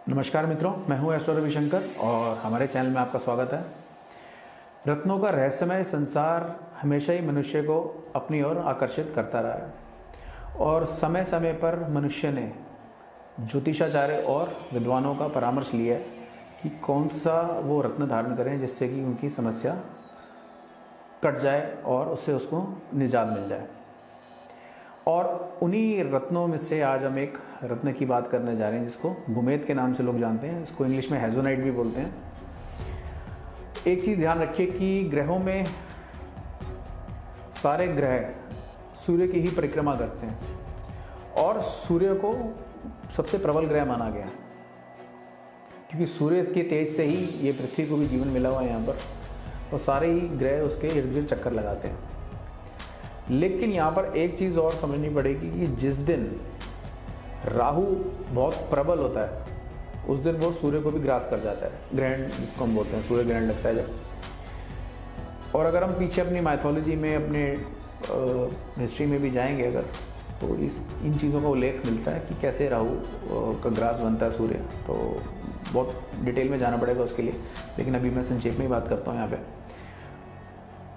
नमस्कार मित्रों, मैं हूं एस्ट्रो रविशंकर और हमारे चैनल में आपका स्वागत है। रत्नों का रहस्यमय संसार हमेशा ही मनुष्य को अपनी ओर आकर्षित करता रहा है और समय समय पर मनुष्य ने ज्योतिषाचार्य और विद्वानों का परामर्श लिया है कि कौन सा वो रत्न धारण करें जिससे कि उनकी समस्या कट जाए और उससे उसको निजात मिल जाए। और उन्हीं रत्नों में से आज हम एक रत्न की बात करने जा रहे हैं जिसको गुमेत के नाम से लोग जानते हैं। इसको इंग्लिश में हेजोनाइट भी बोलते हैं। एक चीज़ ध्यान रखिए कि ग्रहों में सारे ग्रह सूर्य की ही परिक्रमा करते हैं और सूर्य को सबसे प्रबल ग्रह माना गया क्योंकि सूर्य के तेज से ही ये पृथ्वी को भी जीवन मिला हुआ है यहाँ पर, और सारे ही ग्रह उसके इर्द गिर्द चक्कर लगाते हैं। लेकिन यहाँ पर एक चीज़ और समझनी पड़ेगी कि जिस दिन राहु बहुत प्रबल होता है उस दिन वो सूर्य को भी ग्रास कर जाता है। ग्रहण जिसको हम बोलते हैं, सूर्य ग्रहण लगता है जब। और अगर हम पीछे अपनी माइथोलॉजी में, अपने हिस्ट्री में भी जाएंगे अगर, तो इन चीज़ों का उल्लेख मिलता है कि कैसे राहु का ग्रास बनता है सूर्य। तो बहुत डिटेल में जाना पड़ेगा उसके लिए, लेकिन अभी मैं संक्षेप में ही बात करता हूँ यहाँ पे।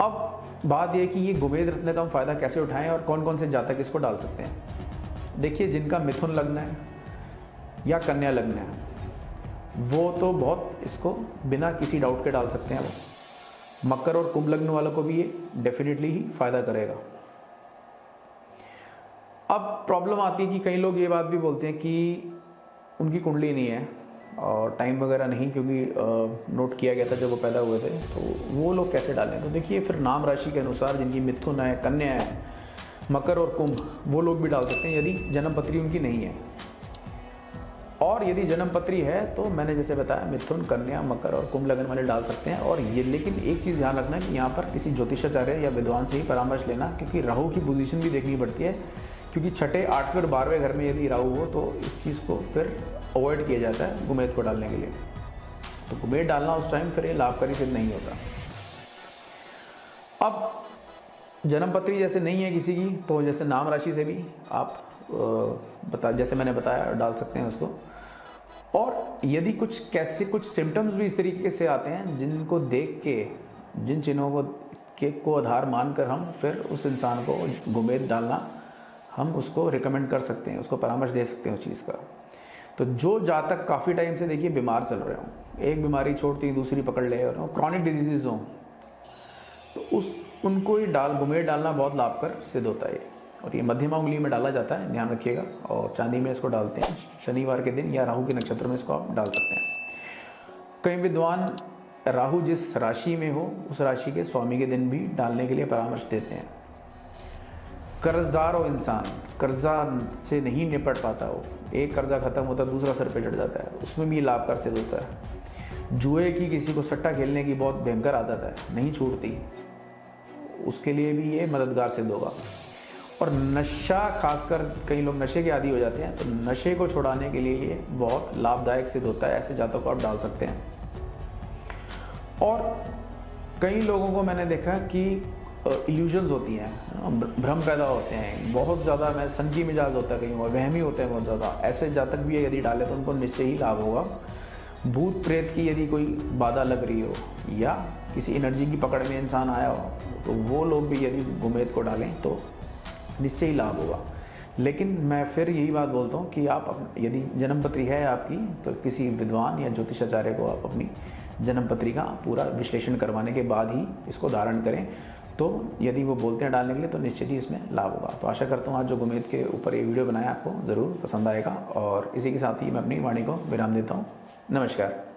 अब बात यह कि ये गुमेत रत्न का हम फ़ायदा कैसे उठाएं और कौन कौन से जातक इसको डाल सकते हैं। देखिए, जिनका मिथुन लग्न है या कन्या लग्न है वो तो बहुत इसको बिना किसी डाउट के डाल सकते हैं। वो मकर और कुंभ लग्न वालों को भी ये डेफिनेटली ही फ़ायदा करेगा। अब प्रॉब्लम आती है कि कई लोग ये बात भी बोलते हैं कि उनकी कुंडली नहीं है और टाइम वगैरह नहीं, क्योंकि नोट किया गया था जब वो पैदा हुए थे, तो वो लोग कैसे डालें। तो देखिए, फिर नाम राशि के अनुसार जिनकी मिथुन है, कन्या है, मकर और कुंभ, वो लोग भी डाल सकते हैं यदि जन्म पत्री उनकी नहीं है। और यदि जन्म पत्री है तो मैंने जैसे बताया, मिथुन, कन्या, मकर और कुंभ लगन वाले डाल सकते हैं। और ये, लेकिन एक चीज़ ध्यान रखना है कि यहाँ पर किसी ज्योतिषाचार्य या विद्वान से ही परामर्श लेना, क्योंकि राहु की पोजीशन भी देखनी पड़ती है। क्योंकि छठे, 8वें और 12वें घर में यदि राहु हो तो इस चीज़ को फिर अवॉइड किया जाता है गुमेत को डालने के लिए। तो गुमेत डालना उस टाइम फिर ये लाभकारी सिद्ध नहीं होता। अब जन्म पत्री जैसे नहीं है किसी की, तो जैसे नाम राशि से भी आप जैसे मैंने बताया डाल सकते हैं उसको। और यदि कुछ सिम्टम्स भी इस तरीके से आते हैं जिनको देख के, जिन चिन्हों को आधार मानकर हम फिर उस इंसान को गुमेत डालना, हम उसको रिकमेंड कर सकते हैं, उसको परामर्श दे सकते हैं उस चीज़ का। तो जो जातक काफ़ी टाइम से देखिए बीमार चल रहे हों, एक बीमारी छोड़ती दूसरी पकड़ ले, और क्रॉनिक डिजीज़ हों, तो उनको ही गुमेत डालना बहुत लाभकर सिद्ध होता है। और ये मध्यमा उंगली में डाला जाता है, ध्यान रखिएगा। और चांदी में इसको डालते हैं शनिवार के दिन या राहु के नक्षत्र में इसको आप डाल सकते हैं। कई विद्वान राहु जिस राशि में हो उस राशि के स्वामी के दिन भी डालने के लिए परामर्श देते हैं। कर्जदार हो इंसान, कर्जा से नहीं निपट पाता हो, एक कर्जा खत्म होता है दूसरा सर पे चढ़ जाता है, उसमें भी लाभकर सिद्ध होता है। जुए की, किसी को सट्टा खेलने की बहुत भयंकर आदत है, नहीं छूटती, उसके लिए भी ये मददगार सिद्ध होगा। और नशा, खासकर कई लोग नशे के आदी हो जाते हैं, तो नशे को छुड़ाने के लिए ये बहुत लाभदायक सिद्ध होता है। ऐसे जातकों को आप डाल सकते हैं। और कई लोगों को मैंने देखा कि इल्यूजन्स होती हैं, भ्रम पैदा होते हैं, बहुत ज़्यादा मैं संजी मिजाज होता है, कहीं वहमी होते हैं बहुत ज़्यादा। ऐसे जातक भी यदि डाले तो उनको निश्चय ही लाभ होगा। भूत प्रेत की यदि कोई बाधा लग रही हो या किसी एनर्जी की पकड़ में इंसान आया हो, तो वो लोग भी यदि गुमेत को डालें तो निश्चय ही लाभ होगा। लेकिन मैं फिर यही बात बोलता हूँ कि आप यदि जन्म पत्री है आपकी, तो किसी विद्वान या ज्योतिषाचार्य को आप अपनी जन्म पत्री का पूरा विश्लेषण करवाने के बाद ही इसको धारण करें। तो यदि वो बोलते हैं डालने के लिए तो निश्चित ही इसमें लाभ होगा। तो आशा करता हूँ आज जो गुमेत के ऊपर ये वीडियो बनाया आपको ज़रूर पसंद आएगा। और इसी के साथ ही मैं अपनी वाणी को विराम देता हूँ। नमस्कार।